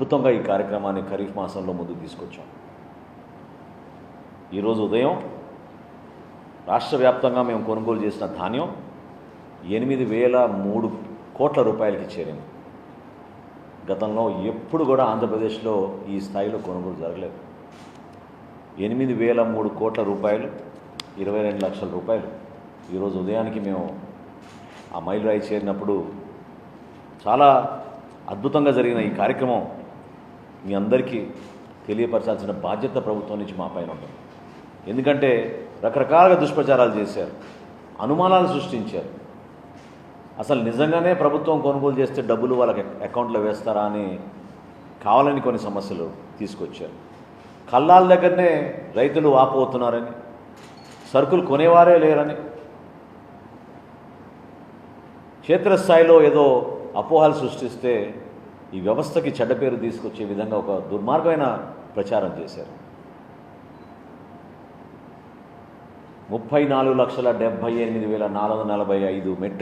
అద్భుతంగా ఈ కార్యక్రమాన్ని ఖరీఫ్ మాసంలో ముందుకు తీసుకొచ్చాం. ఈరోజు ఉదయం రాష్ట్ర వ్యాప్తంగా మేము కొనుగోలు చేసిన ధాన్యం 8,003 కోట్ల రూపాయలకి చేరింది. గతంలో ఎప్పుడు కూడా ఆంధ్రప్రదేశ్లో ఈ స్థాయిలో కొనుగోలు జరగలేదు. 8,003 కోట్ల రూపాయలు, 22 లక్షల రూపాయలు. ఈరోజు ఉదయానికి మేము ఆ మైలురాయి చేరినప్పుడు చాలా అద్భుతంగా జరిగిన ఈ కార్యక్రమం మీ అందరికీ తెలియపరచాల్సిన బాధ్యత ప్రభుత్వం నుంచి మా పైన ఉంటుంది. ఎందుకంటే రకరకాలుగా దుష్ప్రచారాలు చేశారు, అనుమానాలు సృష్టించారు. అసలు నిజంగానే ప్రభుత్వం కొనుగోలు చేస్తే డబ్బులు వాళ్ళకి అకౌంట్లో వేస్తారా అని కావాలని కొన్ని సమస్యలు తీసుకొచ్చారు. కల్లాల దగ్గరనే రైతులు వాపోతున్నారని, సరుకులు కొనేవారే లేరని, క్షేత్రస్థాయిలో ఏదో అపోహలు సృష్టిస్తే ఈ వ్యవస్థకి చెడ్డ పేరు తీసుకొచ్చే విధంగా ఒక దుర్మార్గమైన ప్రచారం చేశారు. 34,78,445 మెట్రిక్